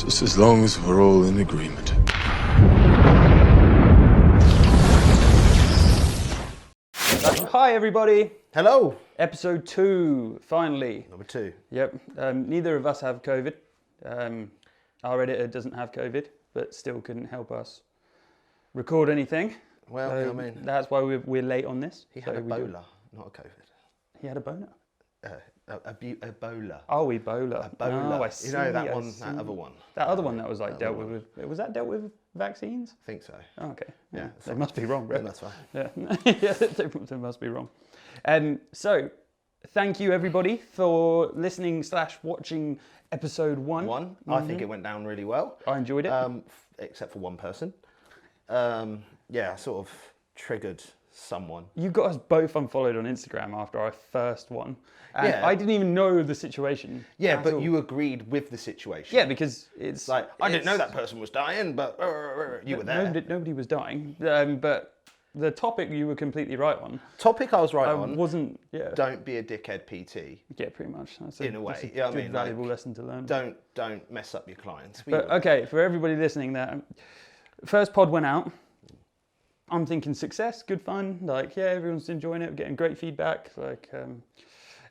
Just as long as we're all in agreement. Hi everybody. Hello. Episode 2, finally. Number 2. Yep. Neither of us have COVID. Our editor doesn't have COVID, but still couldn't help us record anything. Well, So I mean, that's why we're late on this. he had So we do- Ebola, not a COVID. He had a boner. Ebola. Oh, Ebola. Ebola. Oh, I see. You know that I one, see. that other one. That other one that was like dealt with. Was that dealt with vaccines? I think so. Oh, okay. Yeah, They must be wrong, bro. That's fine. Yeah, yeah, they must be wrong. So, thank you everybody for listening / watching episode 1. I think it went down really well. I enjoyed it. Except for one person. Yeah, sort of triggered someone. You got us both unfollowed on Instagram after our first one. And Yeah. I didn't even know the situation. Yeah, at but all. you agreed with the situation. Yeah, because it's Like, I didn't know that person was dying, but you were there. Nobody was dying. But the topic you were completely right on. Topic I was right I on. wasn't, yeah. Don't be a dickhead PT. Yeah, pretty much. That's In a way, that's yeah, I good, mean, valuable like, lesson to learn. Don't mess up your clients. But okay, for everybody listening there, first pod went out. I'm thinking success, good fun. Like, yeah, everyone's enjoying it, getting great feedback. Like,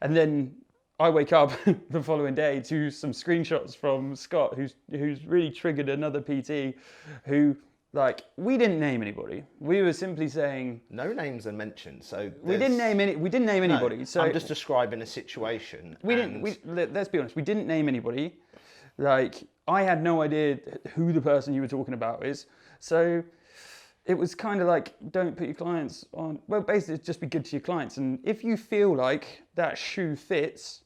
and then I wake up the following day to some screenshots from Scott, who's really triggered another PT, who, like, we didn't name anybody. We were simply saying No names are mentioned, so we didn't name anybody. No, So I'm just describing a situation. let's be honest, we didn't name anybody. Like, I had no idea who the person you were talking about is. So it was kind of like, don't put your clients on, well, basically just be good to your clients. And if you feel like that shoe fits,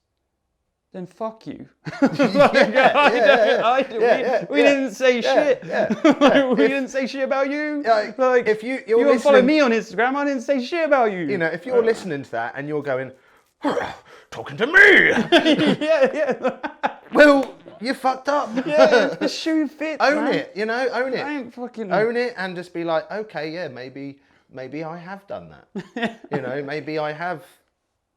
then fuck you. We didn't say shit. We didn't say shit about you. Like, if you're you don't follow me on Instagram, I didn't say shit about you. You know, if you're listening to that and you're going, talking to me, yeah. well, you fucked up. Yeah, the shoe fits, Own man. it, you know, own it. I ain't fucking... Own it and just be like, okay, yeah, maybe I have done that. You know, maybe I have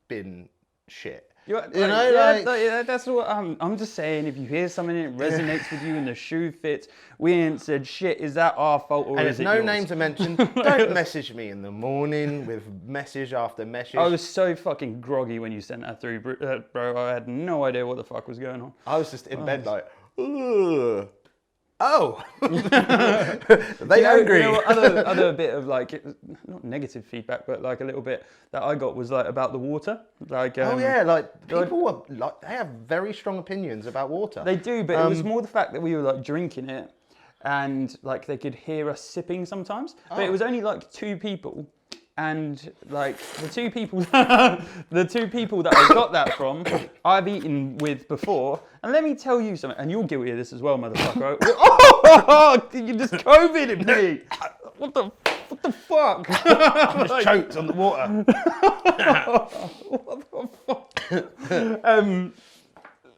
been shit. That's what I'm just saying. If you hear something and it resonates with you and the shoe fits, we ain't said shit. Is that our fault or And is if it no yours? names are mentioned, don't message me in the morning with message after message. I was so fucking groggy when you sent that through, bro. I had no idea what the fuck was going on. I was just in bed like, ugh. Oh, they angry. You know, other bit of like, not negative feedback, but like a little bit that I got was like about the water. Like, oh yeah, like people are like, they have very strong opinions about water. They do, but it was more the fact that we were like drinking it and like they could hear us sipping sometimes. But it was only like 2 people. And like the two people that I got that from, I've eaten with before. And let me tell you something, and you're guilty of this as well, motherfucker. Oh, you just COVID'd me. What the fuck? I just choked on the water. What the fuck?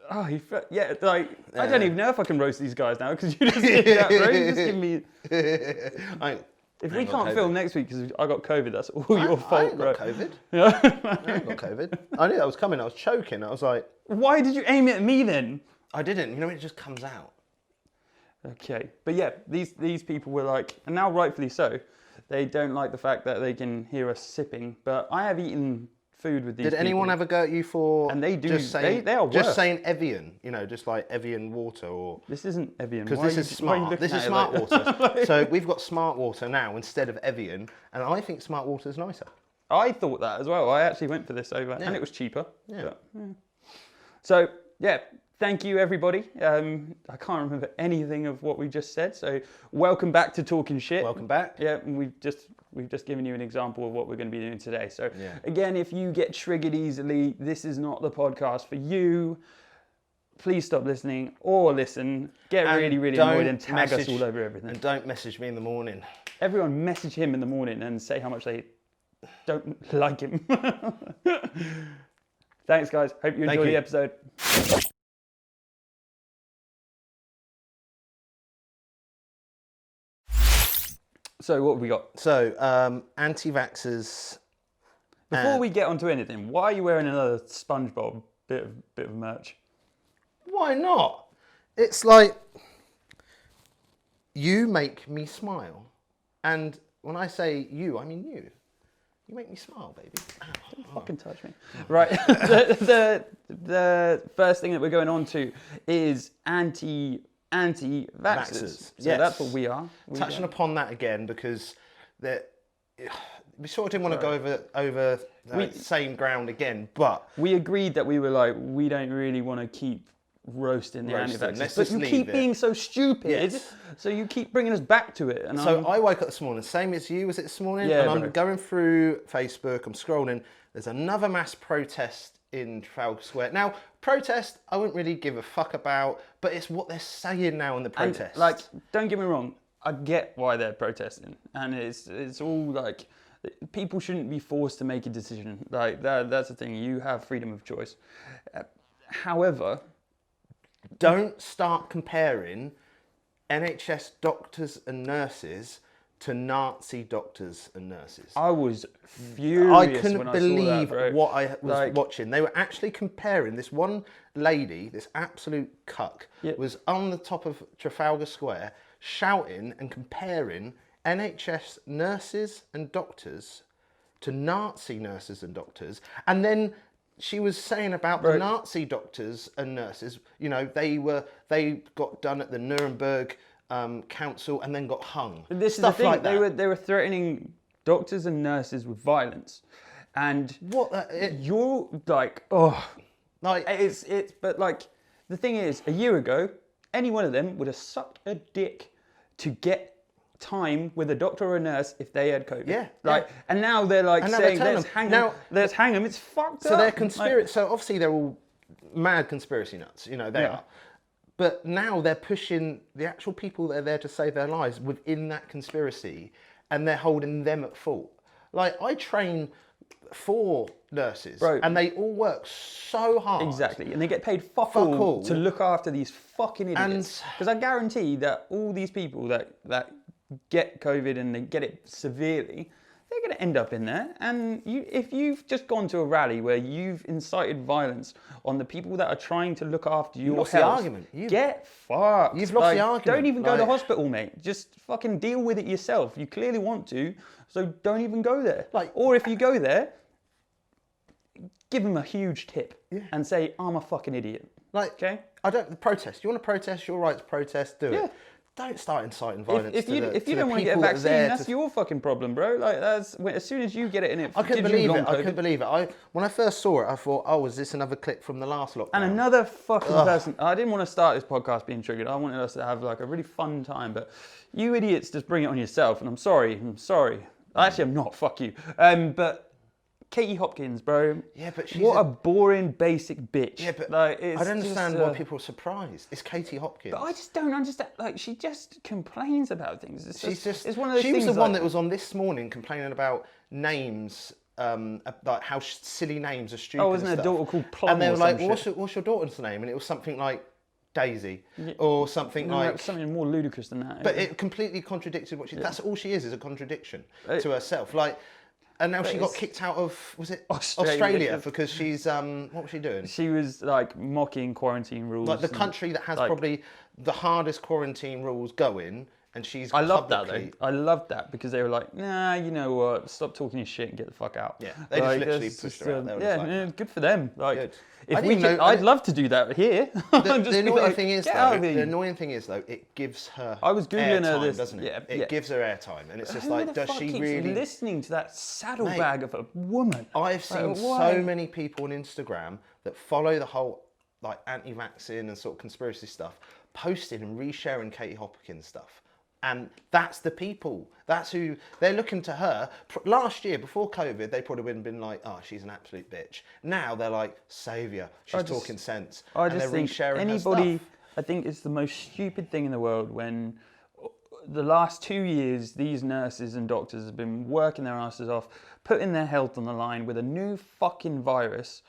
I don't even know if I can roast these guys now because you just did that, bro. You just give me. If we can't film next week because I got COVID, that's all your fault, I ain't bro. got COVID. I ain't got COVID. I knew that was coming. I was choking. I was like, why did you aim it at me then? I didn't. You know, it just comes out. Okay, but yeah, these people were like, and now rightfully so, they don't like the fact that they can hear us sipping. But I have eaten food with these people. Did anyone ever go at you for And they do. just saying, they are just worse. saying Evian, you know, just like Evian water or... This isn't Evian. Because this is smart. This is smart water. So we've got smart water now instead of Evian, and I think smart water is nicer. I thought that as well. I actually went for this over, and it was cheaper. Yeah. But, yeah. So yeah, thank you everybody. I can't remember anything of what we just said. So welcome back to Talking Shit. Welcome back. Yeah, and we've just given you an example of what we're going to be doing today. So Yeah. again, if you get triggered easily, this is not the podcast for you. Please stop listening or listen. Get And really don't annoyed and tag us message- all over everything. And don't message me in the morning. Everyone message him in the morning and say how much they don't like him. Thanks, guys. Hope you enjoy the episode. So what have we got? So, anti-vaxxers. Before we get onto anything, why are you wearing another SpongeBob bit of merch? Why not? It's like, You make me smile. And when I say you, I mean you. You make me smile, baby. Don't fucking touch me. Right. the first thing that we're going on to is anti-vaxxers. Vaxxers. So that's what we are. Touching upon that again, because we sort of didn't want to go over the same ground again, but we agreed that we were like, we don't really want to keep roasting the anti-vaxxers, but you keep being so stupid, so you keep bringing us back to it. And so I woke up this morning, same as you, was it this morning? Yeah, and I'm going through Facebook, I'm scrolling, there's another mass protest in Trafalgar Square. Now, protest, I wouldn't really give a fuck about, but it's what they're saying now in the protest. And, like, don't get me wrong, I get why they're protesting, and it's all like, people shouldn't be forced to make a decision. Like, that's the thing, you have freedom of choice. However, don't start comparing NHS doctors and nurses to Nazi doctors and nurses. I was furious. I couldn't when believe I saw that, bro. what I was watching. They were actually comparing this one lady, this absolute cuck, was on the top of Trafalgar Square shouting and comparing NHS nurses and doctors to Nazi nurses and doctors. And then she was saying about the Nazi doctors and nurses, you know, they got done at the Nuremberg council and then got hung. But this Stuff is the thing, like that. they were threatening doctors and nurses with violence. And you're like, oh, like but like, the thing is, a year ago, any one of them would have sucked a dick to get time with a doctor or a nurse if they had COVID. Yeah. Like, and now they're like saying, let's hang them. It's fucked up. So they're conspiracy. So obviously they're all mad conspiracy nuts. You know they are. But now they're pushing the actual people that are there to save their lives within that conspiracy, and they're holding them at fault. Like, I train 4 nurses, and they all work so hard. Exactly, and they get paid fuck all to look after these fucking idiots. Because I guarantee that all these people that get COVID and they get it severely, they're going to end up in there. And if you've just gone to a rally where you've incited violence on the people that are trying to look after your health, the argument. Get fucked. You've lost the argument. Don't even go to hospital, mate. Just fucking deal with it yourself. You clearly want to, so don't even go there. Or if you go there, give them a huge tip and say, I'm a fucking idiot. Okay? Protest. You want to protest? Your right to protest. Do it. Don't start inciting violence. If you don't want to get a vaccine, that's your fucking problem, bro. Like, as soon as you get it in it, I couldn't believe it. I couldn't believe it. When I first saw it, I thought, oh, is this another clip from the last lockdown? And another fucking person. I didn't want to start this podcast being triggered. I wanted us to have like a really fun time, but you idiots just bring it on yourself. And I'm sorry. Actually, I'm not. Fuck you. But Katie Hopkins, bro. Yeah, but what a boring, basic bitch. Yeah, but like, I don't understand why people are surprised. It's Katie Hopkins. But I just don't understand. Like, she just complains about things. It's one of those things. She was the one that was on this morning complaining about names, like how silly names are stupid. Oh, wasn't her daughter called Plum? And they were like, well, what's your daughter's name? And it was something like Daisy, or something like something more ludicrous than that. But it completely contradicted what she. That's all she is a contradiction to herself. Like. And now she got kicked out of, was it Australia because she's, what was she doing? She was like mocking quarantine rules. Like the country that has probably the hardest quarantine rules going, and she's I love that though. I love that because they were like, nah, you know what, stop talking your shit and get the fuck out. Yeah, they just literally pushed her out there. Yeah, good for them. Like, good. I'd love to do that here. The annoying thing is though, it gives her. I was googling her this, doesn't it? It gives her airtime, and it's just like, does she really listening to that saddlebag of a woman? I've seen so many people on Instagram that follow the whole like anti-vaccine and sort of conspiracy stuff, posting and resharing Katie Hopkins stuff. And that's the people. That's who they're looking to her. Last year, before COVID, they probably would have been like, "Oh, she's an absolute bitch." Now they're like, "Saviour, she's talking sense." I just think anybody. I think it's the most stupid thing in the world when the last 2 years these nurses and doctors have been working their asses off, putting their health on the line with a new fucking virus.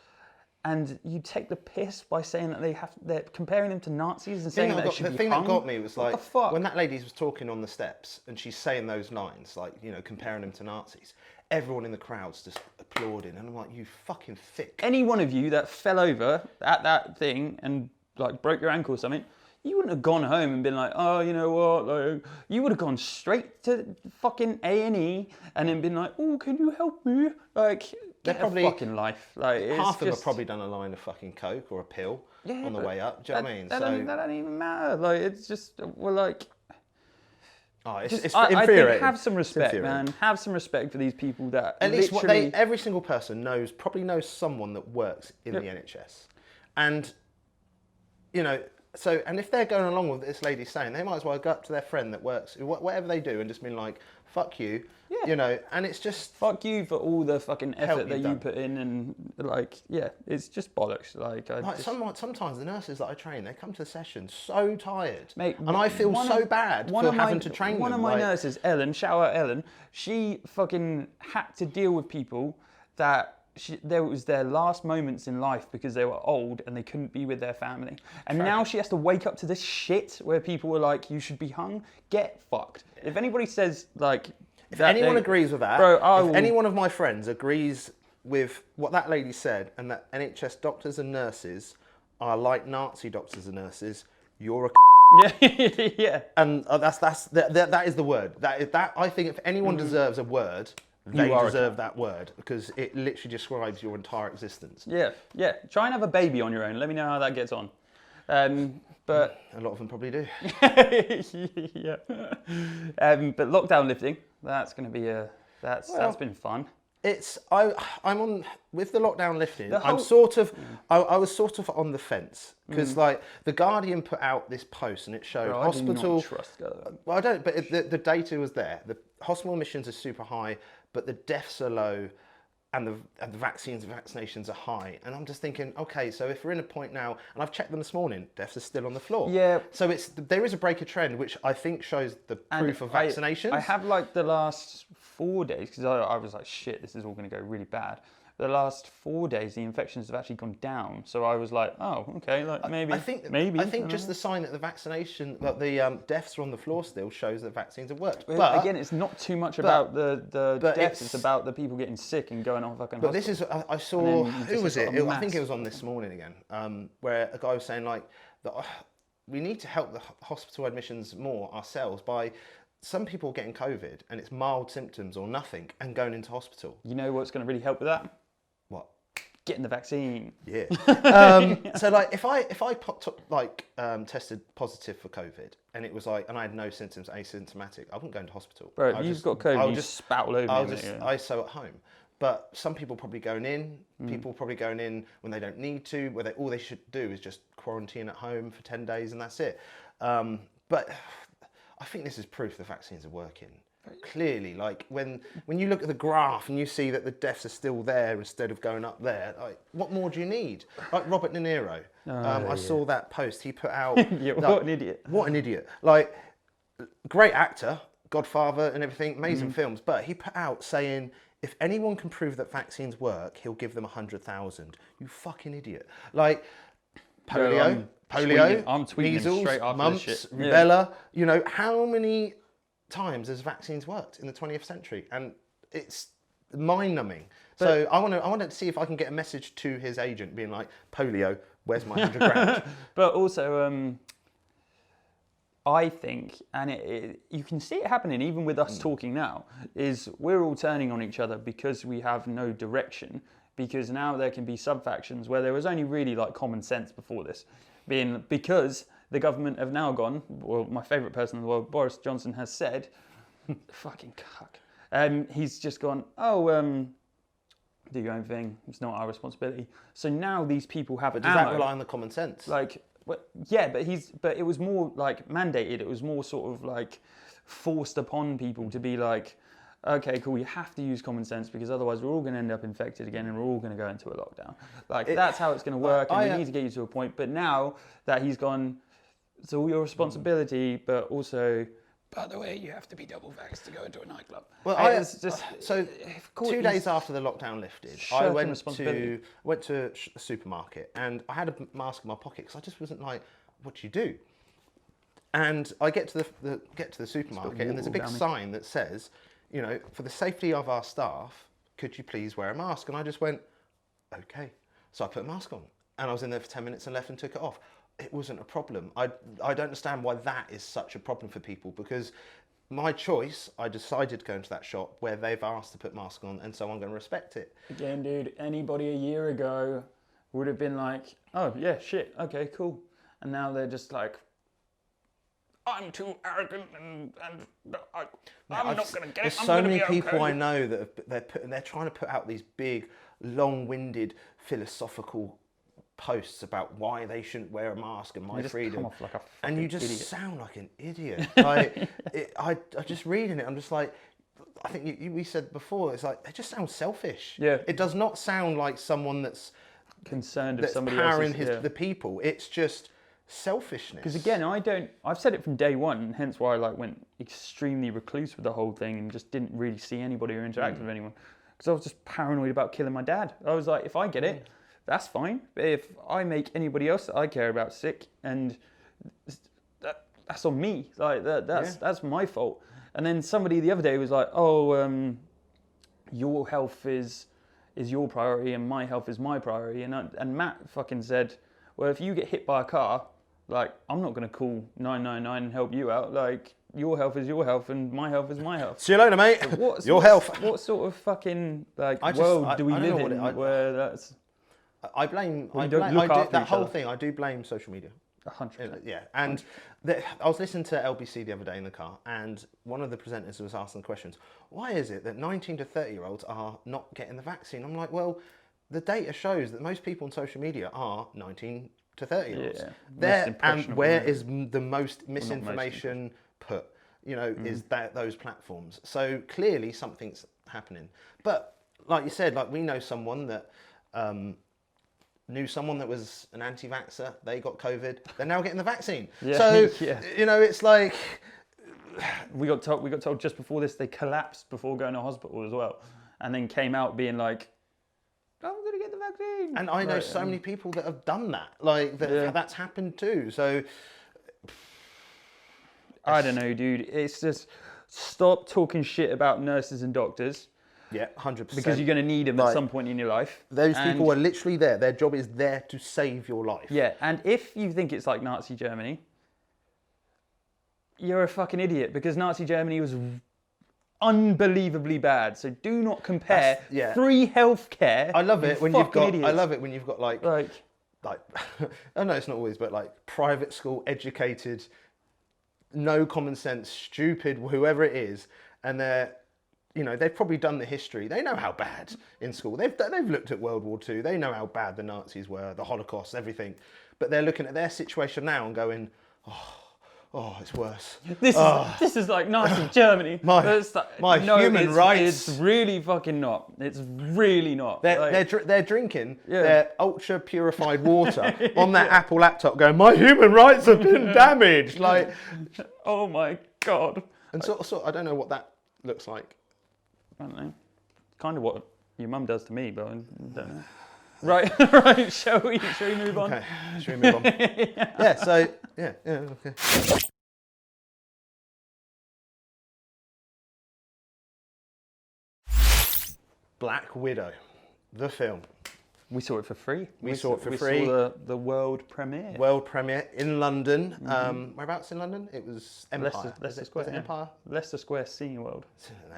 And you take the piss by saying that they're comparing them to Nazis and saying that they should be hung. The thing that got me was like, what the fuck? When that lady was talking on the steps and she's saying those lines, like, you know, comparing them to Nazis, everyone in the crowd's just applauding. And I'm like, you fucking thick. Any one of you that fell over at that thing and like broke your ankle or something, you wouldn't have gone home and been like, oh, you know what? Like, you would have gone straight to fucking A&E and then been like, oh, can you help me? Like, get a fucking life. Like, it's half of them just... have probably done a line of fucking coke or a pill on the way up. Do you know what I mean? That don't even matter. Like, it's just, we're like... Oh, it's I infuriating. think have some respect, man. Have some respect for these people that at least literally... every single person probably knows someone that works in the NHS, and you know. So, and if they're going along with what this lady's saying, they might as well go up to their friend that works, whatever they do, and just be like, "Fuck you," you know. And it's just fuck you for all the fucking effort that you put in, and like, yeah, it's just bollocks. Like sometimes the nurses that I train, they come to the session so tired, mate, and I feel so bad for having to train them. One of my nurses, Ellen, shout out Ellen, she fucking had to deal with people that. There was their last moments in life because they were old and they couldn't be with their family. And now she has to wake up to this shit where people were like, you should be hung. Get fucked. If anybody says like... If anyone agrees with that, bro, if any one of my friends agrees with what that lady said and that NHS doctors and nurses are like Nazi doctors and nurses, you're a yeah. And that is the word. That I think if anyone deserves a word... They deserve that word because it literally describes your entire existence. Yeah, yeah. Try and have a baby on your own. Let me know how that gets on. But a lot of them probably do. yeah. But lockdown lifting. That's going to be that's been fun. I'm on with the lockdown lifting. I'm sort of I was sort of on the fence because like the Guardian put out this post and it showed hospital. Well, I don't. But the data was there. The hospital admissions are super high, but the deaths are low, and the vaccines and vaccinations are high. And I'm just thinking, okay, so if we're in a point now, and I've checked them this morning, deaths are still on the floor. Yeah. So there is a break of trend, which I think shows the proof of vaccinations. I have like the last 4 days because I was like, shit, this is all going to go really bad. The last 4 days, the infections have actually gone down. So I was like, oh, okay, like maybe. I think just the sign that the vaccination, that the deaths are on the floor still shows that vaccines have worked. But again, it's not too much about the deaths. It's about the people getting sick and going on fucking. But this is, I saw, who was it? I think it was on This Morning again, where a guy was saying like, that we need to help the hospital admissions more ourselves by. Some people getting COVID and it's mild symptoms or nothing and going into hospital. You know what's going to really help with that? What? Getting the vaccine. Yeah. So like if I tested positive for COVID and it was like, and I had no symptoms, asymptomatic, I wouldn't go into hospital. Bro, if you've got COVID, you just spout all over. I'll just ISO at home. But some people probably going in, people probably going in when they don't need to, where all they should do is just quarantine at home for 10 days and that's it. But I think this is proof the vaccines are working. Clearly, like when you look at the graph and you see that the deaths are still there instead of going up there, like what more do you need? Like Robert De Niro, I saw that post. He put out, what an idiot! What an idiot! Like great actor, Godfather and everything, amazing films. But he put out saying, if anyone can prove that vaccines work, he'll give them 100,000. You fucking idiot! Like polio. I'm tweeting measles, straight after mumps, this shit. rubella. You know, how many times has vaccines worked in the 20th century? And it's mind-numbing. So I want to see if I can get a message to his agent being like, polio, where's my 100 grand? But also, I think, and you can see it happening even with us talking now, is we're all turning on each other because we have no direction. Because now there can be sub-factions where there was only really like common sense before this. Because the government have now gone, well, my favourite person in the world, Boris Johnson, has said, fucking cuck. He's just gone, do your own thing. It's not our responsibility. So now these people have. But does that rely on the common sense? Like, yeah, but it was more like mandated. It was more sort of like forced upon people to be like, okay, cool, you have to use common sense because otherwise we're all going to end up infected again and we're all going to go into a lockdown. Like, that's how it's going to work, and we need to get you to a point. But now that he's gone, it's all your responsibility, but also, by the way, you have to be double vaxxed to go into a nightclub. Well, so 2 days after the lockdown lifted, I went to a supermarket and I had a mask in my pocket because I just wasn't like, what do you do? And I get to the supermarket and there's a big sign that says, you know, for the safety of our staff, could you please wear a mask? And I just went, okay. So I put a mask on and I was in there for 10 minutes and left and took it off. it wasn't a problem. I don't understand why that is such a problem for people, because my choice, I decided to go into that shop where they've asked to put masks on, and so I'm going to respect it. Again, dude, anybody a year ago would have been like, oh, yeah, shit, okay, cool. And now they're just like, I'm too arrogant and I'm not going to get it. There's so many people I know that they're trying to put out these big, long-winded, philosophical posts about why they shouldn't wear a mask and my freedom. Come off like a and you just idiot. sound like an idiot. Like, I just reading it, I'm just like, I think we said before, it's like, they just sound selfish. Yeah. It does not sound like someone that's concerned of that's somebody powering else's, the people. It's just selfishness. Because again, I've said it from day one, hence why I like went extremely recluse with the whole thing and just didn't really see anybody or interact with anyone. Because I was just paranoid about killing my dad. I was like, if I get it, that's fine. But if I make anybody else that I care about sick, and that's on me. Like that's my fault. And then somebody the other day was like, oh, your health is your priority and my health is my priority. And Matt fucking said, well, if you get hit by a car, like, I'm not going to call 999 and help you out. Like, your health is your health and my health is my health. See you later, mate. Your health. What sort of fucking world do we live in where that's... I blame that whole thing. I do blame social media. 100%. Yeah, and I was listening to LBC the other day in the car, and one of the presenters was asking questions. Why is it that 19 to 30-year-olds are not getting the vaccine? I'm like, well, the data shows that most people on social media are 19 to 30-year-olds. Yeah, and where is the most misinformation put? You know, is that those platforms? So clearly something's happening. But like you said, like we know someone that knew someone that was an anti-vaxxer. They got COVID. They're now getting the vaccine. Yeah. So Yeah. you know, it's like we got told just before this they collapsed before going to hospital as well, and then came out being like, I'm gonna get the vaccine. And I know so many people that have done that. Like that's happened too. So I don't know, dude. It's just stop talking shit about nurses and doctors. Yeah, 100%. Because you're going to need them at some point in your life. Those people are literally there. Their job is there to save your life. Yeah, and if you think it's like Nazi Germany, you're a fucking idiot, because Nazi Germany was unbelievably bad. So do not compare free healthcare. I love it when you've got. Idiots. I love it when you've got like I know it's not always, but like private school educated, no common sense, stupid, whoever it is, and they're. You know, they've probably done the history. They know how bad in school. They've looked at World War II. They know how bad the Nazis were, the Holocaust, everything. But they're looking at their situation now and going, oh, it's worse. This is like Nazi Germany. My human rights. It's really fucking not. It's really not. They're drinking their ultra purified water on their Apple laptop, going, my human rights have been damaged. Like, oh my God. And so I don't know what that looks like. I don't know. Kind of what your mum does to me, but I don't know. Right, shall we move on? Okay, shall we move on? Okay. Black Widow, the film. We saw it for free. We saw it for free. We saw the world premiere. World premiere in London. Whereabouts in London? It was Empire. Leicester Square. Was it Empire? Leicester Square SeaWorld.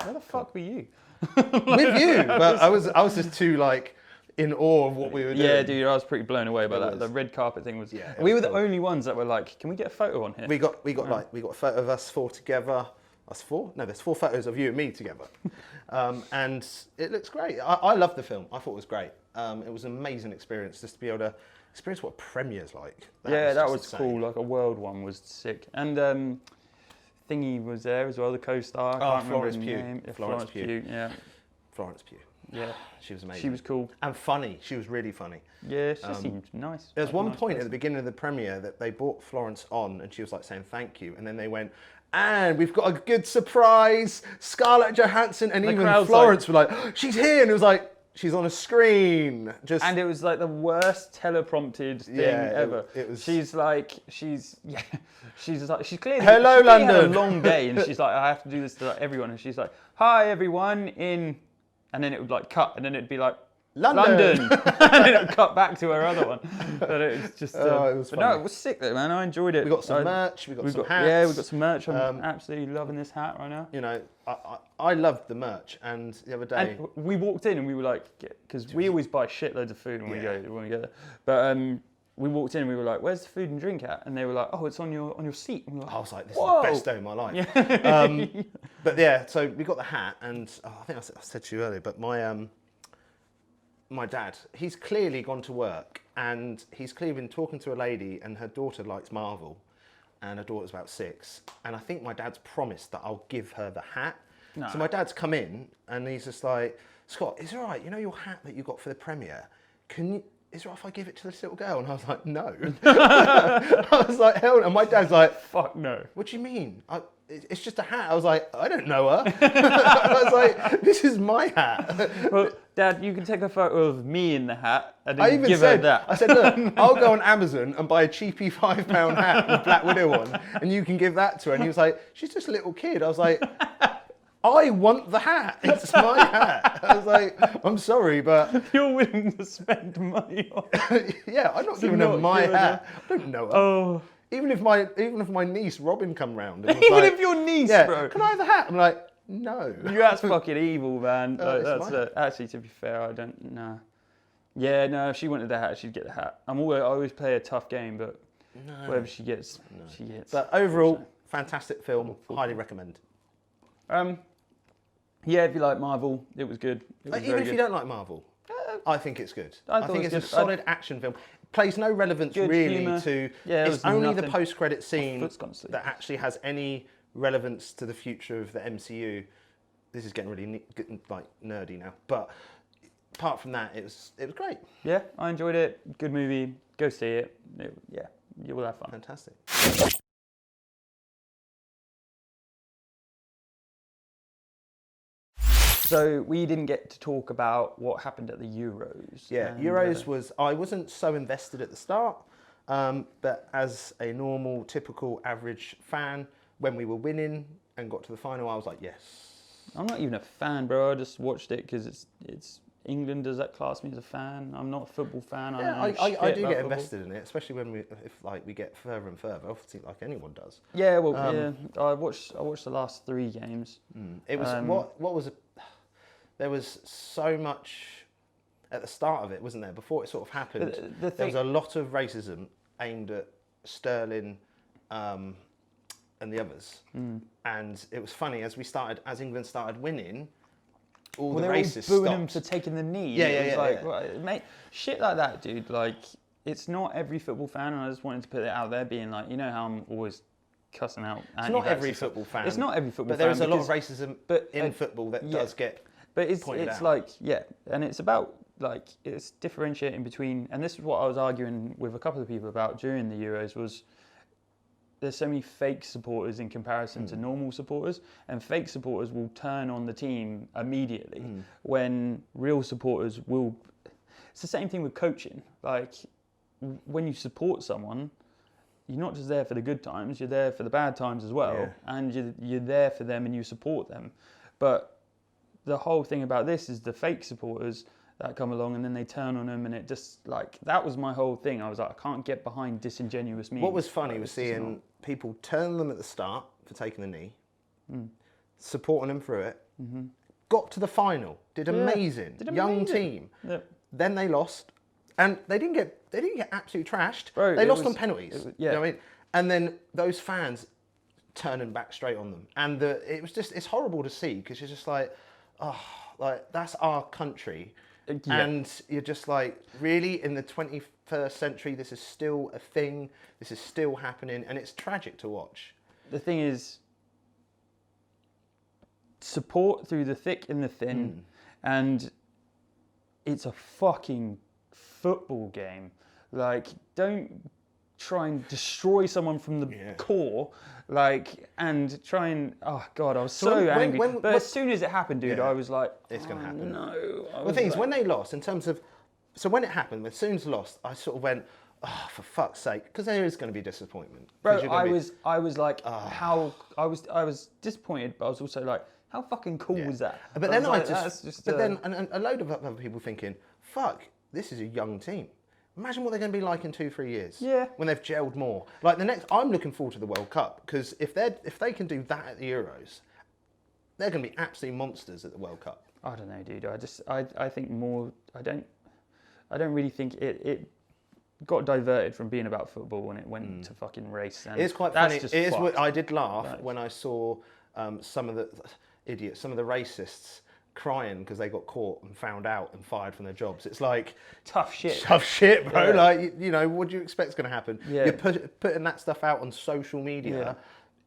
Where the fuck were you? With you, but I was just too like in awe of what we were doing. Yeah, dude, I was pretty blown away by that. The red carpet thing was. Yeah, we were the only ones that were like, can we get a photo on here? We got a photo of us four together. Us four? No, there's 4 photos of you and me together. And it looks great. I loved the film. I thought it was great. It was an amazing experience just to be able to experience what a premiere's like. That was cool. Like a world one was sick. And Thingy was there as well, the co-star. I can't remember his name. Florence Pugh. Yeah. Florence Pugh. Yeah. She was amazing. She was cool. And funny. She was really funny. Yeah, she seemed nice. There was one point at the beginning of the premiere that they brought Florence on and she was like saying thank you. And then they went, and we've got a good surprise. Scarlett Johansson and even Florence were like, she's here. And it was like, she's on a screen. And it was like the worst teleprompted thing ever. It was. She's clearly. Hello, London. Had a long day, and she's like, I have to do this to everyone. And she's like, hi everyone, and then it would like cut, and then it'd be like, London. and then it cut back to her other one. But it was just. It was but funny. no, it was sick though, man. I enjoyed it. We got some merch. We got some hats. Yeah, we got some merch. I'm absolutely loving this hat right now. You know, I loved the merch, and the other day And we walked in and we were like, because we always buy shitloads of food when we go there. But we walked in and we were like, "Where's the food and drink at?" And they were like, "Oh, it's on your seat." And we were like, I was like, "This Whoa. is the best day of my life." Yeah. But yeah, so we got the hat, and I think I said to you earlier, but my dad, he's clearly gone to work, and he's clearly been talking to a lady, and her daughter likes Marvel, and her daughter's about 6, and I think my dad's promised that I'll give her the hat. No. So my dad's come in, and he's just like, "Scott, is it all right? You know your hat that you got for the premiere? Is it all right if I give it to this little girl?" And I was like, "No." I was like, "Hell no." And my dad's like, Fuck no. "What do you mean? It's just a hat." I was like, "I don't know her." I was like, "This is my hat." Well, Dad, you can take a photo of me in the hat and I then even give said her that. I said, "Look, I'll go on Amazon and buy a cheapy £5 hat with Black Widow on, and you can give that to her." And he was like, "She's just a little kid." I was like, "I want the hat. It's my hat." I was like, "I'm sorry, but..." You're willing to spend money on it. Yeah, I'm not giving her my hat. I don't know her. Oh. Even if my niece Robin come round, and was Even like, if your niece, "Yeah, bro. can I have the hat?" I'm like, "No." That's fucking evil, man. Like, it's that's mine. actually, to be fair, I don't know. Yeah, no, if she wanted the hat, she'd get the hat. I always play a tough game, but whatever she gets, she gets. But overall, fantastic film. Highly recommend. Yeah, if you like Marvel, it was good. It was Even very if good. you don't like Marvel, I think it's good. I I thought think it it's was a good. solid action film. Plays no relevance Good really humour. to. Yeah, it's there's only the nothing. post-credit scene foot's gone to sleep. that actually has any relevance to the future of the MCU. This is getting really getting, like nerdy now, but apart from that, it was great. Yeah, I enjoyed it. Good movie. Go see it. Yeah, you will have fun. Fantastic. So we didn't get to talk about what happened at the Euros. Yeah, and, Euros was. I wasn't so invested at the start, but as a normal, typical, average fan, when we were winning and got to the final, I was like, yes. I'm not even a fan, bro. I just watched it because it's England. Does that class me as a fan? I'm not a football fan. Yeah, I I do do get football. invested in it, especially when we get further and further. Obviously, like anyone does. Yeah, well, yeah. I watched the last 3 games. It was what was. There was so much at the start of it, wasn't there? Before it sort of happened, there was a lot of racism aimed at Sterling and the others. And it was funny as England started winning. All the racists They were all booing stopped. him for taking the knee. Yeah, It was yeah, like, yeah. well, mate, shit like that, dude. Like, it's not every football fan, and I just wanted to put it out there, being like, you know how I'm always cussing out. It's not every football fan. It's not every football but there fan. is a lot of racism in football that yeah. does get. But it's out. like, yeah, and it's about like it's differentiating between, and this is what I was arguing with a couple of people about during the Euros was. There's so many fake supporters in comparison to normal supporters, and fake supporters will turn on the team immediately when real supporters will. It's the same thing with coaching. Like when you support someone, you're not just there for the good times, you're there for the bad times as well, and you're there for them and you support them. But the whole thing about this is the fake supporters that come along and then they turn on them, and it just like that was my whole thing. I was like, I can't get behind disingenuous memes. What was funny was seeing people turn them at the start for taking the knee, supporting them through it, got to the final, did amazing, young team. Yep. Then they lost, and they didn't get absolutely trashed. Bro, they lost on penalties. yeah. You know what I mean? And then those fans turning back straight on them, and it's horrible to see because you're just like, oh, like that's our country. Yeah. And you're just like, really, in the 21st century, this is still a thing, this is still happening, and it's tragic to watch. The thing is, support through the thick and the thin, and it's a fucking football game. Like, don't try and destroy someone from the core, like, and try and, oh God, I was so angry. But as soon as it happened, dude, I was like, it's going to happen. No. The thing is, when they lost, in terms of, so when it happened, when Soons lost, I sort of went, oh, for fuck's sake, because there is going to be disappointment. Bro, I was like, how, I was disappointed, but I was also like, how fucking cool was that? But then then a load of other people thinking, fuck, this is a young team. Imagine what they're going to be like in 2-3 years. Yeah. When they've gelled more. Like I'm looking forward to the World Cup because if they can do that at the Euros, they're going to be absolute monsters at the World Cup. I don't know, dude. I think more. I don't really think it got diverted from being about football when it went to fucking race. And it's quite that's funny. Just It is. fucked. I did laugh when I saw some of the idiots, some of the racists crying because they got caught and found out and fired from their jobs. It's like tough shit. Tough shit, bro. Yeah. Like, you know, what do you expect's going to happen? Yeah. You're putting that stuff out on social media,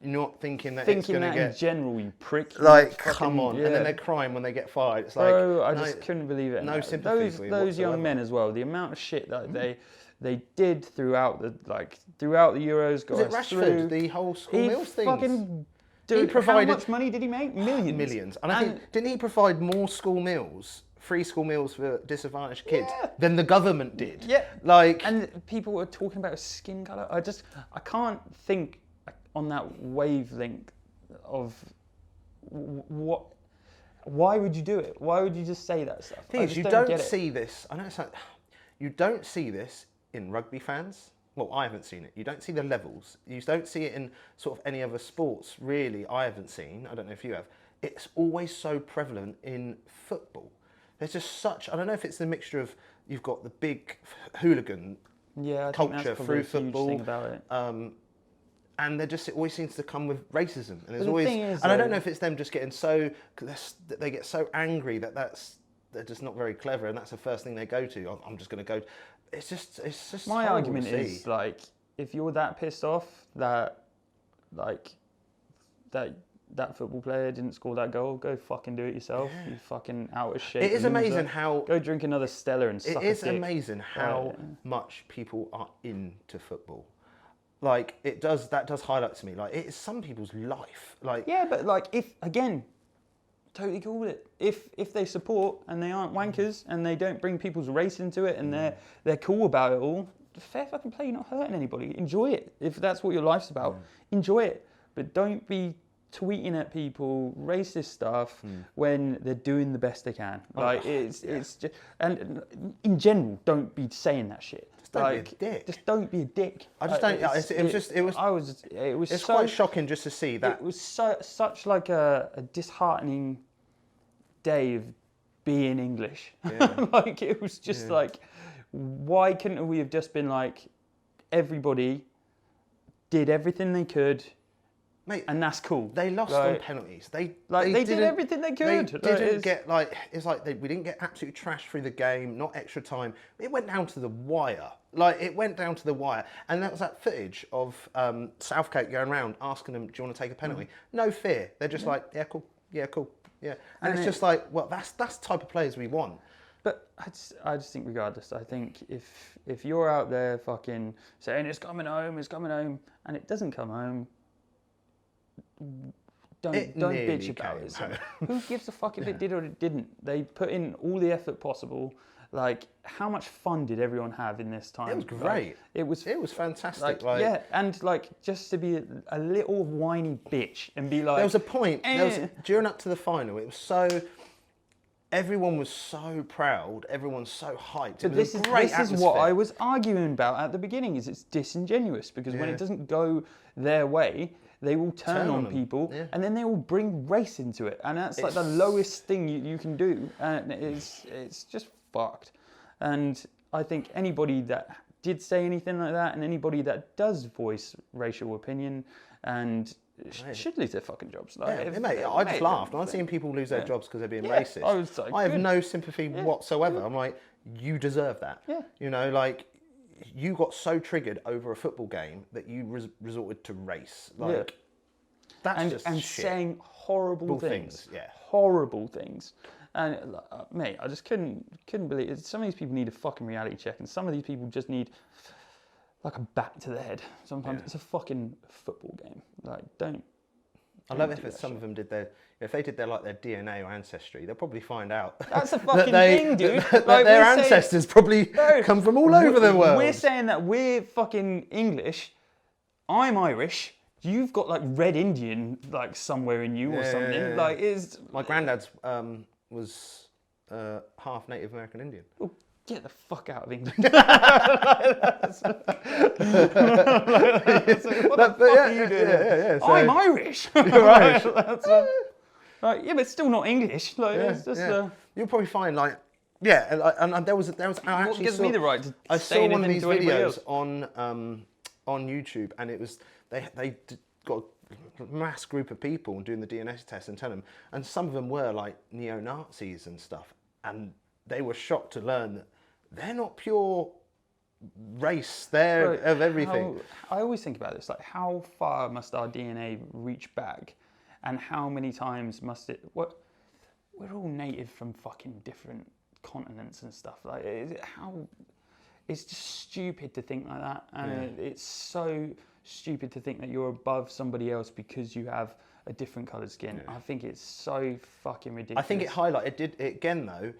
not thinking that it's going to get... in general, you prick. Like, fucking, come on. Yeah. And then they're crying when they get fired. It's like... Bro, I just couldn't believe it. No sympathy for you Those young whatsoever. men as well, the amount of shit that they did throughout the Euros. Got Was it us Rashford, through. the whole school meals things? Fucking... He Dude, provided- how much money did he make? Millions. Millions. And I think, didn't he provide more school meals, free school meals for disadvantaged kids than the government did? Yeah. Like... And people were talking about his skin colour. I can't think on that wavelength of what. Why would you do it? Why would you just say that stuff? Thing I is, just you don't don't get it. see this. I know it's like, you don't see this in rugby fans. Well, I haven't seen it. You don't see the levels. You don't see it in sort of any other sports, really. I haven't seen. I don't know if you have. It's always so prevalent in football. There's just such. I don't know if it's the mixture of you've got the big hooligan Yeah, I think culture that's probably through a huge football. thing about it. And it always seems to come with racism. And there's the always, thing is, and I though- don't know if it's them just getting so, that they get so angry that they're just not very clever, and that's the first thing they go to. I'm just going to go. It's just My horrible argument to is see. like, if you're that pissed off that that football player didn't score that goal, go fucking do it yourself. You fucking out of shape. It is loser. amazing how Go drink another Stella and suck it is a dick. amazing how much people are into football. Like that does highlight to me. Like it is some people's life. Like Yeah, but like if again, totally cool with it. If they support and they aren't wankers and they don't bring people's race into it and they're cool about it all, fair fucking play. You're not hurting anybody. Enjoy it. If that's what your life's about, enjoy it. But don't be tweeting at people racist stuff when they're doing the best they can. Like it's just, and in general, don't be saying that shit. don't be a Like, dick. Just don't be a dick. I just don't. It was so, quite shocking just to see that. It was such like a disheartening day of being English. Yeah. Like it was just like, why couldn't we have just been like, everybody did everything they could, Mate, and that's cool. they lost on penalties. They did didn't- everything they could. They Like, didn't get like it's like we didn't get absolutely trashed through the game. Not extra time. It went down to the wire. Like it went down to the wire, and that was that footage of Southgate going around asking them, "Do you want to take a penalty?" No fear. They're just like, "Yeah, cool. Yeah, cool. Yeah." And it's just like, well, that's the type of players we want. But I just think regardless, I think if you're out there fucking saying it's coming home, and it doesn't come home, don't bitch about it. So who gives a fuck if it did or it didn't? They put in all the effort possible. Like, how much fun did everyone have in this time? It was great. Like, it was fantastic. Like, yeah, and like just to be a little whiny bitch and be like. There was a point. During up to the final, it was so. Everyone was so proud. Everyone's so hyped. But this is what I was arguing about at the beginning. Is it's disingenuous because when it doesn't go their way, they will turn on people, and then they will bring race into it, and that's like the lowest thing you can do, and it's just fucked. And I think anybody that did say anything like that, and anybody that does voice racial opinion, and should lose their fucking jobs. Like, mate, I just laughed. I'm seeing people lose their jobs because they're being racist. I was like, I have good. no sympathy whatsoever. I'm like, you deserve that. Yeah. You know, like, you got so triggered over a football game that you resorted to race. Like, that's just and shit. saying horrible things. Yeah. Horrible things. And mate, I just couldn't believe it. Some of these people need a fucking reality check, and some of these people just need like a bat to the head. Sometimes it's a fucking football game. Like, don't. I love it if some of them did if they did their DNA or ancestry, they'll probably find out. That's a fucking thing, dude. That Like, their we're saying- ancestors probably come from all over the world. We're saying that we're fucking English. I'm Irish. You've got like Red Indian like somewhere in you or something. yeah. Like, it's My granddad's was half Native American Indian. Ooh. get the fuck out of England. What the fuck are you doing? Yeah, so, I'm Irish. You're Irish. Yeah, but it's still not English. Like, it's just. You'll probably find like. Yeah, and there was I actually What gives saw, me the right to I say saw one of anything these to anybody videos else? on YouTube, and it was they got a mass group of people doing the DNA test and telling them, and some of them were like neo-Nazis and stuff, and they were shocked to learn that they're not pure race, they're of everything. I always think about this, like how far must our DNA reach back, and how many times must it? What we're all native from fucking different continents and stuff. Like, it's just stupid to think like that, and it's so stupid to think that you're above somebody else because you have a different coloured skin. I think it's so fucking ridiculous. I think it again though.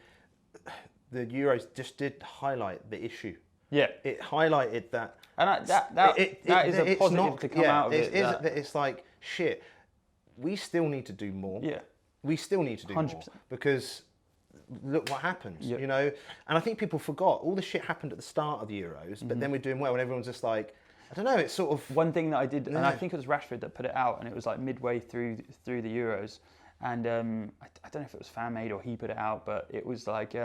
The Euros just did highlight the issue. Yeah, it highlighted that, and that is a positive to come out of it. It's like shit. We still need to do more. Yeah, we still need to do 100%. More because look what happened. Yep. You know, and I think people forgot all the shit happened at the start of the Euros, but then we're doing well, and everyone's just like, I don't know. It's sort of one thing that I did, and I think it was Rashford that put it out, and it was like midway through the Euros, and I don't know if it was fan made or he put it out, but it was like.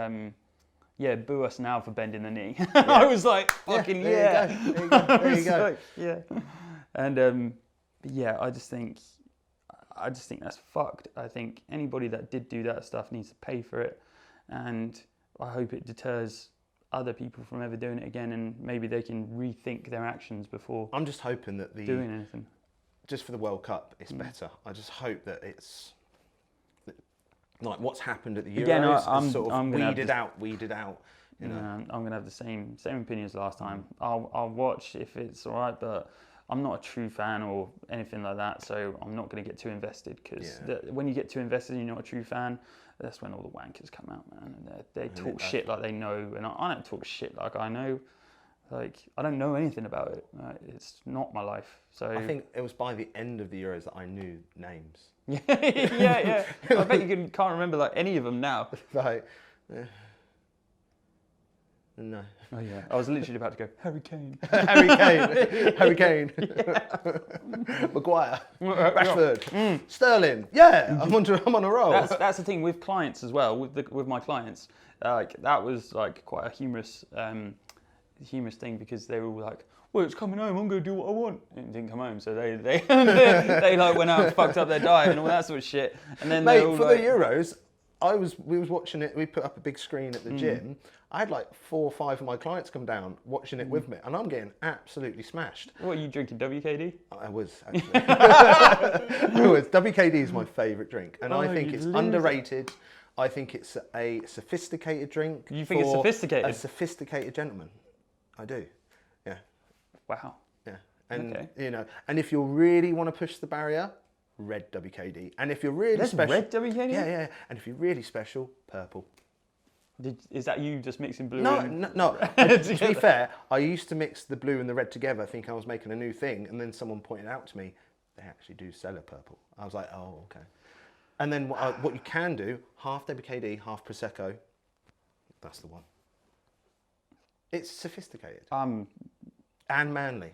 Yeah, boo us now for bending the knee. I was like, fucking there you go. Like, yeah, and yeah, I just think that's fucked. I think anybody that did do that stuff needs to pay for it, and I hope it deters other people from ever doing it again, and maybe they can rethink their actions before. I'm just hoping that doing anything. Just for the World Cup, it's better. I just hope that it's. Like what's happened at the Euros is sort of weeded out. You know, I'm gonna have the same opinion as last time. I'll watch if it's all right, but I'm not a true fan or anything like that, so I'm not gonna get too invested because when you get too invested and you're not a true fan, that's when all the wankers come out, man, and they talk shit like they know, and I don't talk shit like I know. Like, I don't know anything about it. It's not my life. So I think it was by the end of the Euros that I knew names. yeah. I bet you can't remember like any of them now. Right. No. Oh yeah. I was literally about to go Harry Kane. Harry Kane. Maguire. Rashford. Sterling. Yeah. I'm on a roll. That's the thing with clients as well. With my clients, like that was like quite a humorous thing because they were all like, well, it's coming home, I'm going to do what I want. It didn't come home, so they like went out and fucked up their diet and all that sort of shit. And then mate, for the Euros, we was watching it, we put up a big screen at the gym. I had like 4 or 5 of my clients come down watching it with me, and I'm getting absolutely smashed. What, are you drinking WKD? I was, actually. I was. WKD is my favourite drink, and I think it's underrated. I think it's a sophisticated drink. You think it's sophisticated? A sophisticated gentleman. I do, yeah. Wow. Yeah, and you know, and if you really want to push the barrier, red WKD. And if you're really special, red WKD. Yeah. And if you're really special, purple. Is that you just mixing blue? No. To be fair, I used to mix the blue and the red together, thinking I was making a new thing, and then someone pointed out to me they actually do sell a purple. I was like, oh, okay. And then what you can do, half WKD, half Prosecco. That's the one. It's sophisticated. And manly.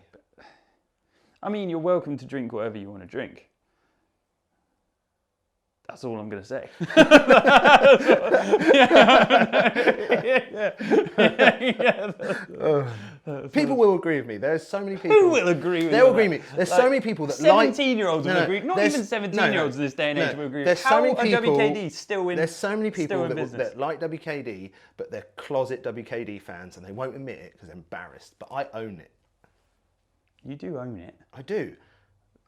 I mean, you're welcome to drink whatever you want to drink. That's all I'm going to say. People will agree with me. There's so many people. Who will agree with me? They'll agree with me. There's so many people that 17-year-olds will agree. Not even 17-year-olds in this day and age will agree. There's so many people. WKD still in. There's so many people that like WKD, but they're closet WKD fans, and they won't admit it because they're embarrassed. But I own it. You do own it. I do.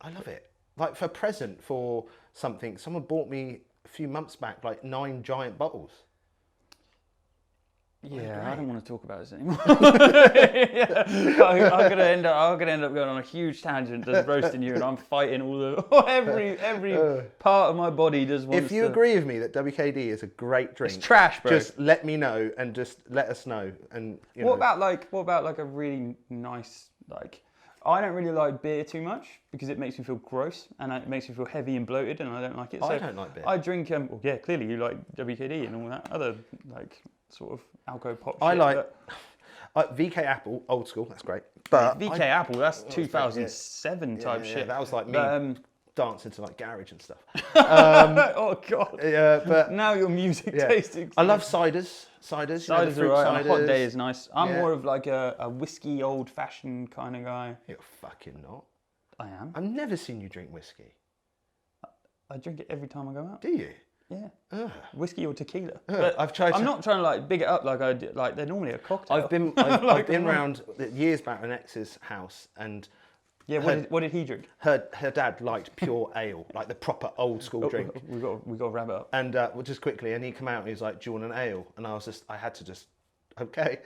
I love it. Like for a present for something, someone bought me a few months back like 9 giant bottles. Yeah, I don't want to talk about this anymore. I'm gonna end up going on a huge tangent, just roasting you, and I'm fighting every part of my body. If you agree with me that WKD is a great drink, it's trash, bro. Just let me know and just let us know. And what about like a really nice like. I don't really like beer too much because it makes me feel gross and it makes me feel heavy and bloated, and I don't like it. So I don't like beer. I drink. Well, yeah, clearly you like WKD and all that other like. sort of alco pop. I shit, like but VK Apple, old school. That's great. But VK Apple, that's 2007 type shit. That was like me But, dancing to like garage and stuff. oh god. Yeah, but Now your music tasting. I love ciders. Ciders. Ciders are right. On a hot day is nice. I'm Yeah. more of like a whiskey, old-fashioned kind of guy. You're fucking not. I am. I've never seen you drink whiskey. I drink it every time I go out. Do you? Yeah. Whiskey or tequila. I've tried. I'm not trying to like big it up like I do, like they're normally a cocktail. I've been round years back at an ex's house, and Yeah. What did he drink? her dad liked pure ale, like the proper old school drink. We got to wrap it up. And well, just quickly, and he came out and he was like, "Do you want an ale?" And I had to just, okay.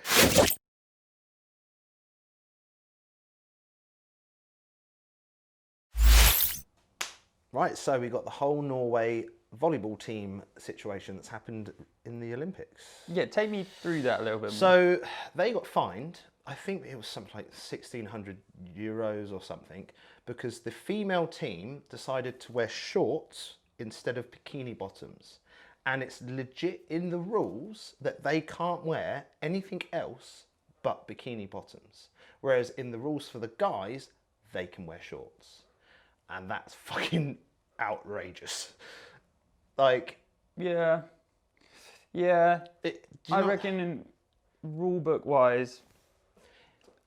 Right, so we got the whole Norway volleyball team situation that's happened in the Olympics. Yeah, take me through that a little bit more. So they got fined, I think it was something like €1,600 or something, because the female team decided to wear shorts instead of bikini bottoms. And it's legit in the rules that they can't wear anything else but bikini bottoms. Whereas in the rules for the guys, they can wear shorts. And that's fucking outrageous. Like, yeah. I reckon in rule book wise,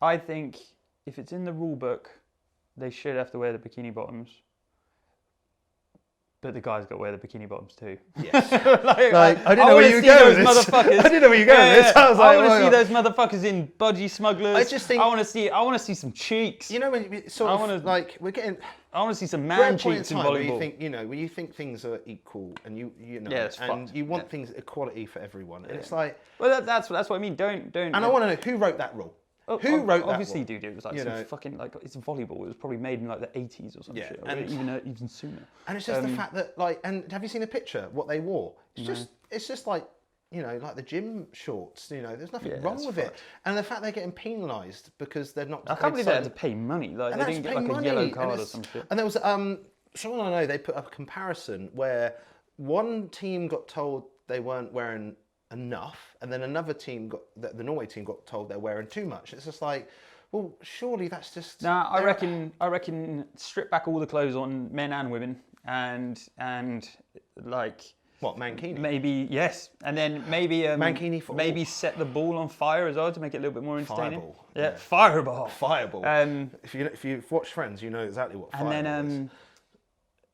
I think if it's in the rule book, they should have to wear the bikini bottoms. But the guys got to wear the bikini bottoms too. yes. like, I didn't know where you were going with this. Motherfuckers. I didn't know where you were going with this. I was like, I want to oh see my those motherfuckers in budgie smugglers. I just think I want to see some cheeks. You know, when you sort of like we're getting. I want to see some We're at man a point cheeks in in time where volleyball. you think, when you think things are equal and you know, it's and fucked. you want things equality for everyone, and it's like. Well, that's what I mean. Don't. And I want to know who wrote that rule. Who wrote that? Obviously, rule? dude, it was like some fucking like it's volleyball. It was probably made in like the 80s or some shit, or and- even sooner. And it's just the fact that like, and have you seen a picture what they wore? It's just like. Like the gym shorts, there's nothing wrong with it. And the fact they're getting penalised because they're not... I can't believe they had to pay money. Like, they didn't get like a yellow card or some shit. And there was, someone I know, they put up a comparison where one team got told they weren't wearing enough, and then another team the Norway team got told they're wearing too much. It's just like, well, surely that's just... Nah, I reckon strip back all the clothes on men and women and like... What, mankini? Maybe, yes. And then maybe mankini for maybe set the ball on fire as well to make it a little bit more entertaining. Fireball. Yeah, fireball. Fireball. If you've watched Friends, you know exactly what fireball is.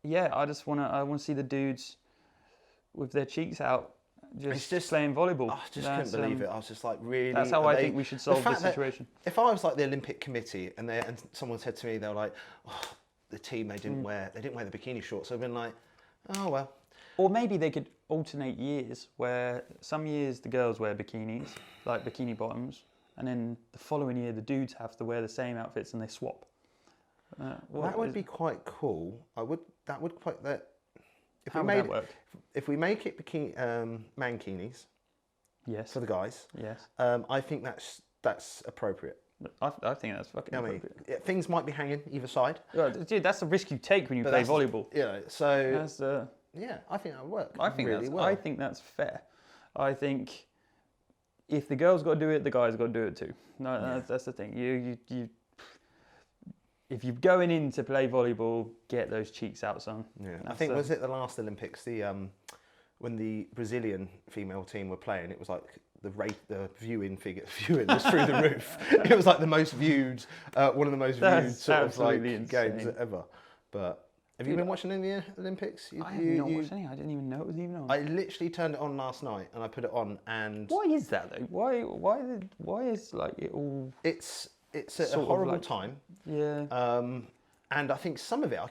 I want to see the dudes with their cheeks out just playing volleyball. I just couldn't believe it. I was just like, really? That's how I think we should solve this situation. If I was like the Olympic committee and someone said to me, they were like, oh, the team, they didn't wear the bikini shorts. I've been like, oh, well. Or maybe they could alternate years where some years the girls wear bikinis, like bikini bottoms, and then the following year the dudes have to wear the same outfits and they swap. That would be quite cool. If we make it bikini mankinis, yes, for the guys, yes, I think that's appropriate. I think that's fucking appropriate. Things might be hanging either side. Dude, that's the risk you take when you play volleyball. So yeah, I think that would work. I think really well. I think that's fair. I think if the girls got to do it, the guys got to do it too. No, that's the thing. You if you're going in to play volleyball, get those cheeks out, son. Yeah, I think was it the last Olympics? When the Brazilian female team were playing, it was like the viewing was through the roof. It was like the most viewed, one of the most viewed sort of like games ever. But have you been watching any of the Olympics? I have not watched any. I didn't even know it was even on. I literally turned it on last night and I put it on and. Why is that though? Why is like it all? It's a horrible time. Yeah. And I think some of it, I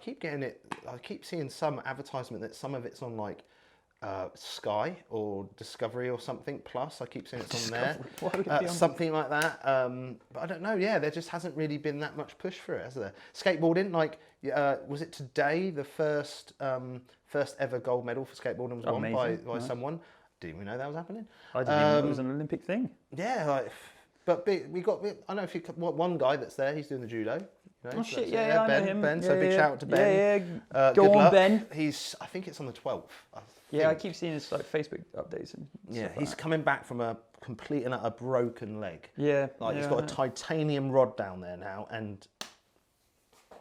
keep seeing some advertisement that some of it's on like Sky or Discovery or something Plus. I keep seeing it's on there. Why would it be on something like that. But I don't know. Yeah, there just hasn't really been that much push for it, has there? Skateboarding, like, was it today the first ever gold medal for skateboarding was won by someone? Didn't we know that was happening? I didn't even know it was an Olympic thing. Yeah, like, but I don't know if one guy that's there, he's doing the judo. You know, Oh so shit! that's Yeah, it. yeah, I Ben. know him. Ben. Yeah, So big yeah. shout out to Ben. Yeah. Go Good on, luck. Ben. I think it's on the 12th. Yeah, I keep seeing his like Facebook updates and Yeah, stuff he's like coming back from a complete and utter broken leg. that. Yeah. Like he's got a titanium rod down there now, and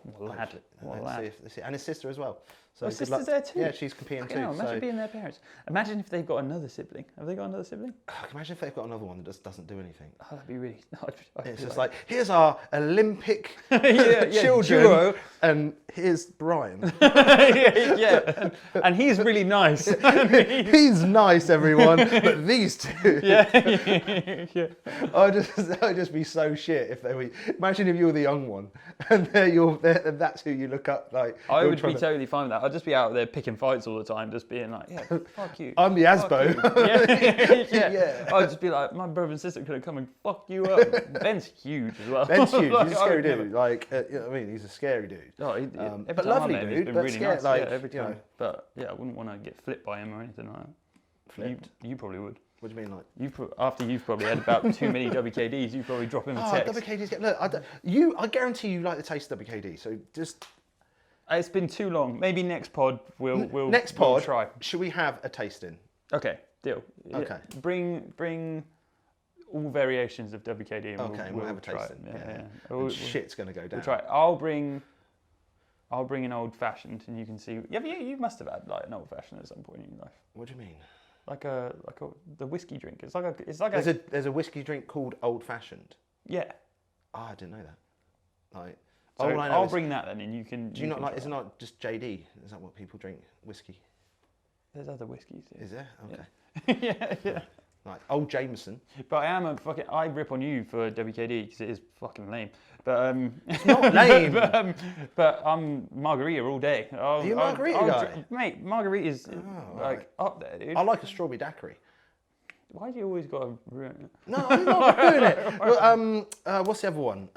What a lad. What a lad. And his sister as well. So His good luck. sister's there too? Yeah, she's competing too. Imagine So being their parents. Imagine if they've got another sibling. Have they got another sibling? imagine if they've got another one that just doesn't do anything. Oh, that'd be really. It's just like, here's our Olympic yeah, children, duo. and here's Brian. yeah, and he's really nice. He's nice, everyone, but these two. yeah. I'd just be so shit if they were. Imagine if you were the young one, and and that's who you look up like. I would be totally fine with that. I'd just be out there picking fights all the time, just being like, yeah, fuck you. I'm the Asbo. yeah. I'd just be like, my brother and sister could have come and fuck you up. Ben's huge as well. Ben's huge. Like, He's a scary dude. Like, you know what I mean, he's a scary dude. Oh, but time lovely I met him, dude. he's been But really scared, nice. like, Yeah, every time. you know. But yeah, I wouldn't want to get flipped by him or anything like that. Flipped? You probably would. What do you mean, like? After you've probably had about too many WKDs, you probably drop him a text. WKDs get. Look, I guarantee you like the taste of WKD. So just It's been too long. Maybe next pod we'll try. Should we have a tasting? Okay, deal. Okay. Yeah. Bring all variations of WKD. And we'll have a try tasting. it. Yeah. And shit's gonna go down. We'll try it. I'll bring an old fashioned, and you can see. Yeah, you must have had like an old fashioned at some point in your life. What do you mean? Like the whiskey drink. It's like There's a whiskey drink called old fashioned. Yeah. Oh, I didn't know that. Like, So all I know I'll is, bring that then, and you can. Do you not like? Is it not just JD? Is that what people drink? Whiskey? There's other whiskies. Yeah. Is there? Okay. yeah. Like old Jameson. But I rip on you for WKD because it is fucking lame. But It's not lame. but I'm margarita all day. Are you a margarita guy? Mate, margarita is right. up there, dude. I like a strawberry daiquiri. Why do you always got to ruin it? No, I'm not doing it. Well, what's the other one?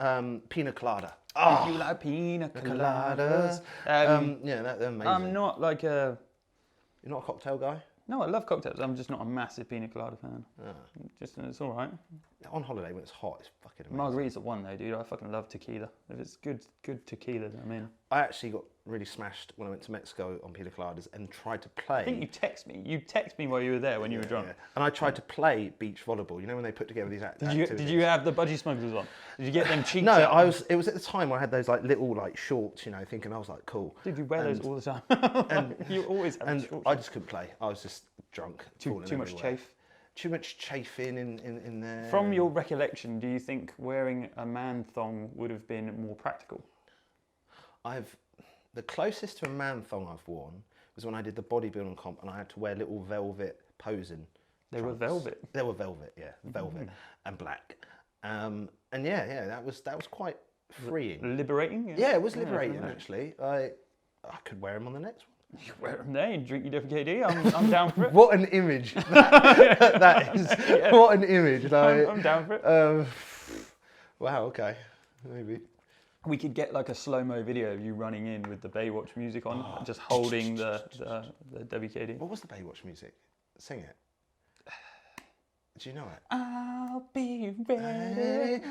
Pina colada. Oh, you like pina coladas? Yeah, they're amazing. I'm not like a. You're not a cocktail guy? No, I love cocktails. I'm just not a massive pina colada fan. Just it's all right. On holiday when it's hot, it's fucking amazing. Margarita's the one though, dude. I fucking love tequila. If it's good tequila, I mean. I actually got really smashed when I went to Mexico on pina coladas and tried to play. I think you text me. You text me while you were there when you were drunk. Yeah. And I tried to play beach volleyball. You know when they put together these activities? Did you have the budgie smugglers on? Did you get them cheeks? No, out? It was at the time where I had those like little like shorts, you know, thinking I was like cool. Dude, you wear those all the time. And you always have and shorts. I just couldn't play. I was just drunk. Too much chafe. Too much chafing in there. From your recollection, do you think wearing a man thong would have been more practical? The closest to a man thong I've worn was when I did the bodybuilding comp and I had to wear little velvet posing. They were velvet. They were velvet, yeah, velvet and black. And yeah, that was quite freeing. Liberating? Yeah, it was liberating actually. I could wear them on the next one. You wear them there and drink your WKD. I'm down for it. What an image! That is what an image. Like, I'm down for it. Wow. Okay. Maybe. We could get like a slow-mo video of you running in with the Baywatch music on, just holding the WKD. What was the Baywatch music? Sing it. Do you know it? I'll be ready.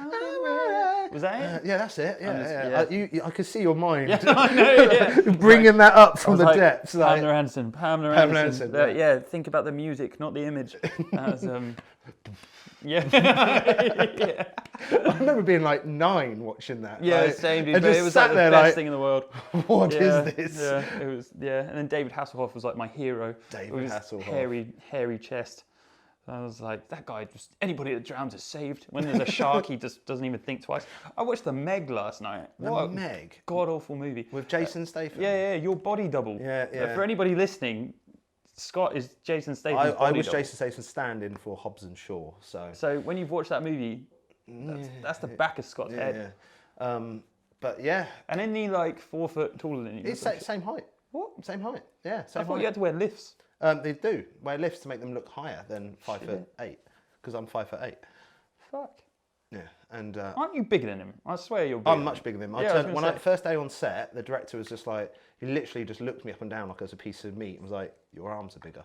Was that it? Yeah, that's it. Yeah. I could see your mind I know, bringing that up from the depths. Pamela Like, Anderson. Right. Yeah, think about the music, not the image. That was, yeah. I remember being like 9 watching that. Yeah, like, same dude. And But just it was sat like the there best like, thing in the world. What is this? Yeah, it was. Yeah, and then David Hasselhoff was like my hero. David with his Hasselhoff. hairy chest. So I was like, that guy, just anybody that drowns is saved. When there's a shark, he just doesn't even think twice. I watched The Meg last night. The Meg? God awful movie. With Jason Statham? Yeah, your body double. Yeah. For anybody listening, Scott is Jason Statham's body I was double. Jason Statham stand-in for Hobbs and Shaw. So when you've watched that movie, that's the back of Scott's head. Yeah. But yeah. And isn't he like 4 foot taller than you? It's same height. What? Same height. Yeah, I thought you had to wear lifts. They do wear lifts to make them look higher than 5'8", because I'm 5'8". Fuck. Yeah, and aren't you bigger than him? I swear you're bigger. I'm much bigger than him. Yeah, First day on set, the director was just like, he literally just looked me up and down like I was a piece of meat and was like, your arms are bigger.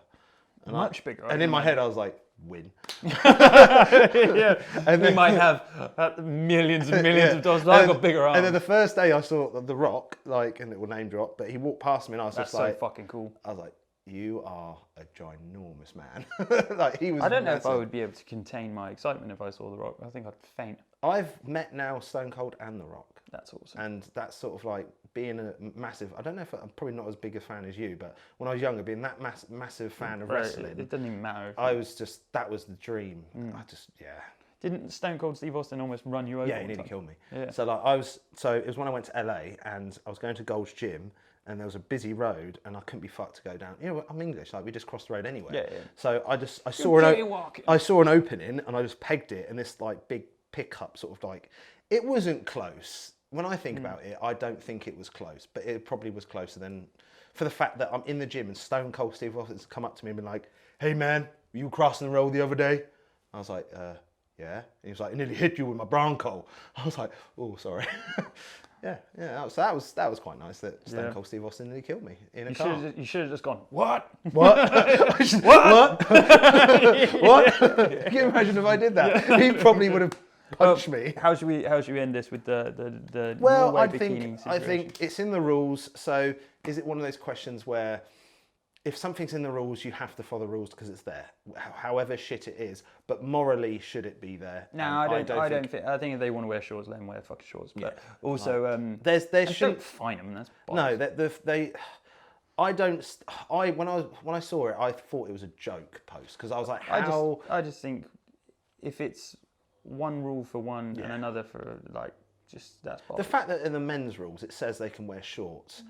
Much bigger. And in my head, I was like, win. Yeah. And then, we might have millions and millions of dollars, but I've got bigger arms. And then the first day I saw The Rock, like, and it will name drop, but he walked past me and I was That's just like, so fucking cool. I was like, you are a ginormous man. Like, he was I don't know if massive. I would be able to contain my excitement if I saw The Rock. I think I'd faint. I've met now Stone Cold and The Rock. That's awesome. And that's sort of like being a massive, I don't know if I'm probably not as big a fan as you, but when I was younger, being that massive fan of wrestling. It doesn't even matter. I was just, that was the dream. I just, Didn't Stone Cold Steve Austin almost run you over? Yeah, he nearly killed me. Yeah. So like it was when I went to LA and I was going to Gold's Gym and there was a busy road and I couldn't be fucked to go down. You know, I'm English, like we just crossed the road anyway. Yeah, yeah. So I saw an opening and I just pegged it and this like big pickup sort of like, it wasn't close. When I think about it, I don't think it was close, but it probably was closer than, for the fact that I'm in the gym and Stone Cold Steve Austin's come up to me and been like, hey man, were you crossing the road the other day? I was like, yeah. And he was like, I nearly hit you with my Bronco. I was like, oh, sorry. yeah. So that was quite nice that Stone Cold Steve Austin nearly killed me in a car. You should have just gone, what? What? What? What? Can you imagine if I did that? He probably would have punched me. How should we end this with the Well, Norway bikini I situation? think it's in the rules. So is it one of those questions where if something's in the rules, you have to follow the rules because it's there, however shit it is. But morally, should it be there? No, I don't think. I think if they want to wear shorts, let them wear fucking shorts. But also, there shouldn't. Don't fine them. That's No, they. I don't. When I saw it, I thought it was a joke post because I was like, how? I just think if it's one rule for one and another for like, just that's bollocks. The fact that in the men's rules it says they can wear shorts.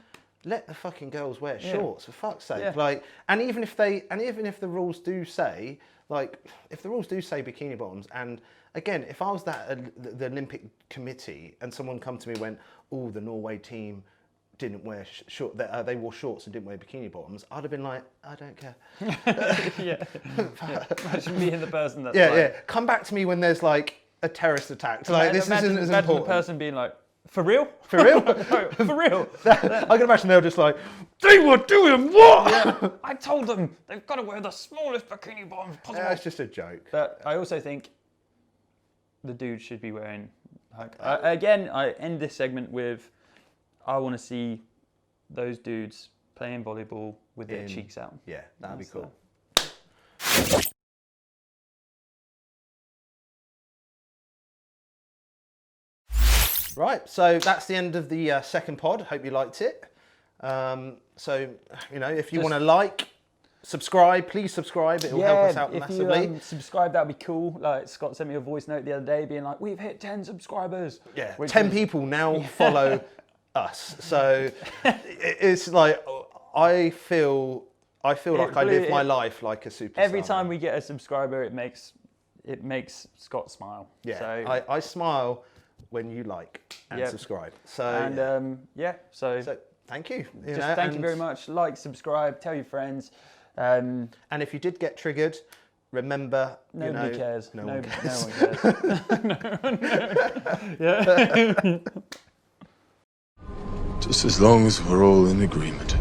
Let the fucking girls wear shorts, for fuck's sake. Yeah. Like, and even if the rules do say, like, if the rules do say bikini bottoms, and again, if I was the Olympic committee and someone come to me and went, oh, the Norway team didn't wear they wore shorts and didn't wear bikini bottoms, I'd have been like, I don't care. Imagine being the person that's Come back to me when there's like a terrorist attack. Like, this isn't as important. The person being like, for real? For real? For real? I can imagine they were just like, they were doing what? Yeah. I told them they've got to wear the smallest bikini bottoms possible. Yeah, it's just a joke. But I also think the dude should be wearing, like, again, I end this segment with, I want to see those dudes playing volleyball with their cheeks out. Yeah, that'd be cool. Right, so that's the end of the second pod. Hope you liked it. So, you know, if you want to subscribe, please subscribe. It will help us out massively. If you subscribe, that'd be cool. Like Scott sent me a voice note the other day being like, we've hit 10 subscribers. Yeah, 10 people now follow us. So it's like, I feel like I live my life like a superstar. Every time we get a subscriber, it makes Scott smile. Yeah, so, I smile when you like and subscribe. So so thank you. Thank you very much. Like, subscribe, tell your friends. And if you did get triggered, remember, nobody cares. No one cares. Yeah. Just as long as we're all in agreement.